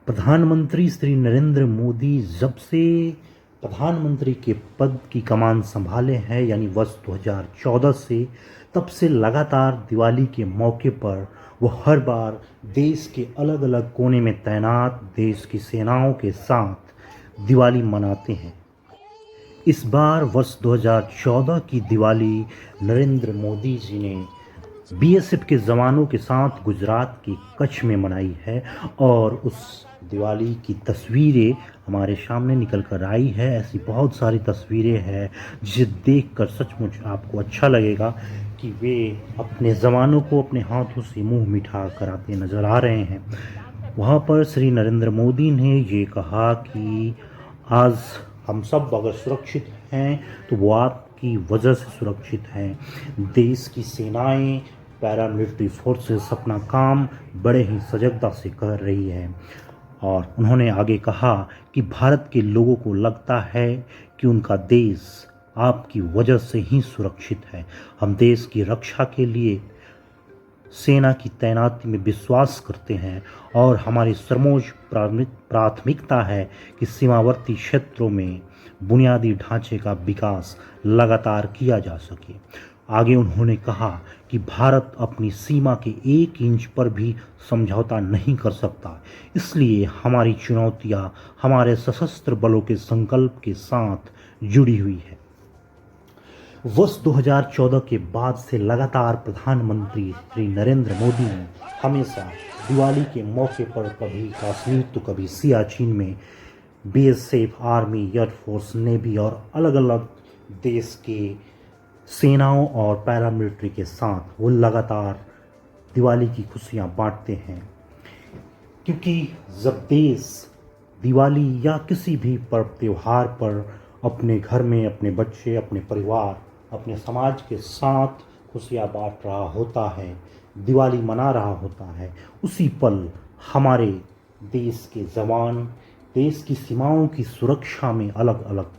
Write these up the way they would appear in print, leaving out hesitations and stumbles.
प्रधानमंत्री श्री नरेंद्र मोदी जब से प्रधानमंत्री के पद की कमान संभाले हैं यानी वर्ष 2014 से, तब से लगातार दिवाली के मौके पर वो हर बार देश के अलग अलग कोने में तैनात देश की सेनाओं के साथ दिवाली मनाते हैं। इस बार वर्ष 2014 की दिवाली नरेंद्र मोदी जी ने बीएसएफ के जवानों के साथ गुजरात के कच्छ में मनाई है और उस दिवाली की तस्वीरें हमारे सामने निकल कर आई है। ऐसी बहुत सारी तस्वीरें हैं जिसे देखकर सचमुच आपको अच्छा लगेगा कि वे अपने जवानों को अपने हाथों से मुंह मिठा कराते नजर आ रहे हैं। वहाँ पर श्री नरेंद्र मोदी ने ये कहा कि आज हम सब अगर सुरक्षित हैं तो वो आपकी वजह से सुरक्षित हैं। देश की सेनाएं, पैरामिलिट्री फोर्सेस अपना काम बड़े ही सजगता से कर रही है। और उन्होंने आगे कहा कि भारत के लोगों को लगता है कि उनका देश आपकी वजह से ही सुरक्षित है। हम देश की रक्षा के लिए सेना की तैनाती में विश्वास करते हैं और हमारी सर्वोच्च प्राथमिकता है कि सीमावर्ती क्षेत्रों में बुनियादी ढांचे का विकास लगातार किया जा सके। आगे उन्होंने कहा कि भारत अपनी सीमा के 1 इंच पर भी समझौता नहीं कर सकता, इसलिए हमारी चुनौतियां हमारे सशस्त्र बलों के संकल्प के साथ जुड़ी हुई है। वर्ष 2014 के बाद से लगातार प्रधानमंत्री श्री नरेंद्र मोदी ने हमेशा दिवाली के मौके पर कभी कश्मीर तो कभी सियाचिन में बीएसएफ, आर्मी, एयरफोर्स, नेवी और अलग अलग देश के सेनाओं और पैरामिलिट्री के साथ वो लगातार दिवाली की खुशियां बांटते हैं। क्योंकि जब देश दिवाली या किसी भी पर्व त्योहार पर अपने घर में अपने बच्चे, अपने परिवार, अपने समाज के साथ खुशियां बांट रहा होता है, दिवाली मना रहा होता है, उसी पल हमारे देश के जवान देश की सीमाओं की सुरक्षा में अलग अलग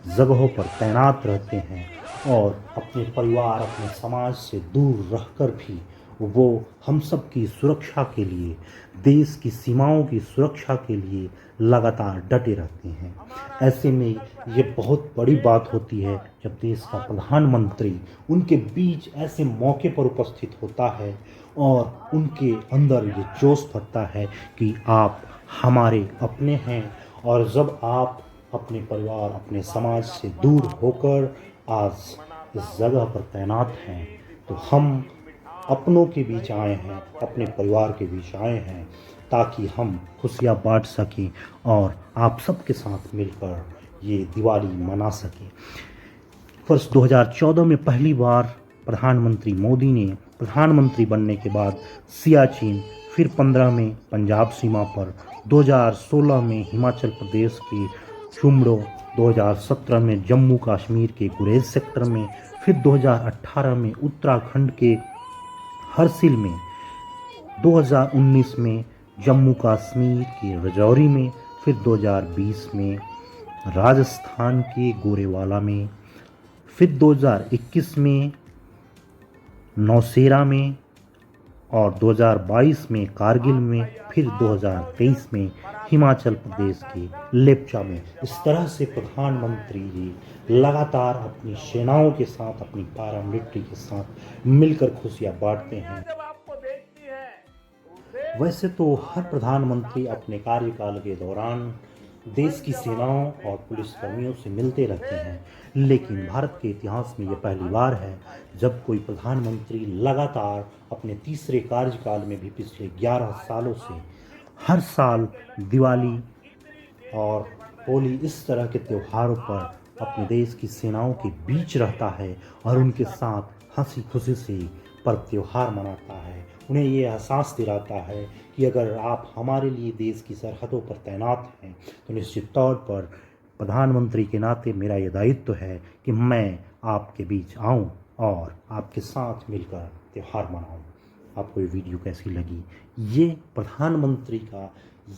जगहों पर तैनात रहते हैं और अपने परिवार, अपने समाज से दूर रहकर भी वो हम सब की सुरक्षा के लिए, देश की सीमाओं की सुरक्षा के लिए लगातार डटे रहते हैं। ऐसे में ये बहुत बड़ी बात होती है जब देश का प्रधानमंत्री उनके बीच ऐसे मौके पर उपस्थित होता है और उनके अंदर ये जोश भरता है कि आप हमारे अपने हैं। और जब आप अपने परिवार, अपने समाज से दूर होकर आज इस जगह पर तैनात हैं तो हम अपनों के बीच आए हैं, अपने परिवार के बीच आए हैं ताकि हम खुशियां बांट सकें और आप सबके साथ मिलकर ये दिवाली मना सकें। वर्ष 2014 में पहली बार प्रधानमंत्री मोदी ने प्रधानमंत्री बनने के बाद सियाचिन, फिर 15 में पंजाब सीमा पर, 2016 में हिमाचल प्रदेश के चुमड़ो, 2017 में जम्मू कश्मीर के गुरेज सेक्टर में, फिर 2018 में उत्तराखंड के हरसिल में, 2019 में जम्मू कश्मीर के राजौरी में, फिर 2020 में राजस्थान के गोरेवाला में, फिर 2021 में नौशेरा में और 2022 में कारगिल में, फिर 2023 में हिमाचल प्रदेश के लेप्चा में। इस तरह से प्रधानमंत्री जी लगातार अपनी सेनाओं के साथ, अपनी पैरामिलिट्री के साथ मिलकर खुशियां बांटते हैं। वैसे तो हर प्रधानमंत्री अपने कार्यकाल के दौरान देश की सेनाओं और पुलिसकर्मियों से मिलते रहते हैं, लेकिन भारत के इतिहास में यह पहली बार है जब कोई प्रधानमंत्री लगातार अपने तीसरे कार्यकाल में भी पिछले 11 सालों से हर साल दिवाली और होली इस तरह के त्योहारों पर अपने देश की सेनाओं के बीच रहता है और उनके साथ हंसी खुशी से पर्व त्योहार मनाता है। उन्हें ये एहसास दिलाता है कि अगर आप हमारे लिए देश की सरहदों पर तैनात हैं तो निश्चित तौर पर प्रधानमंत्री के नाते मेरा ये दायित्व है कि मैं आपके बीच आऊं और आपके साथ मिलकर त्यौहार मनाऊं। आपको ये वीडियो कैसी लगी, ये प्रधानमंत्री का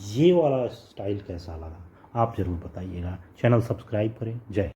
ये वाला स्टाइल कैसा लगा, आप ज़रूर बताइएगा। चैनल सब्सक्राइब करें। जय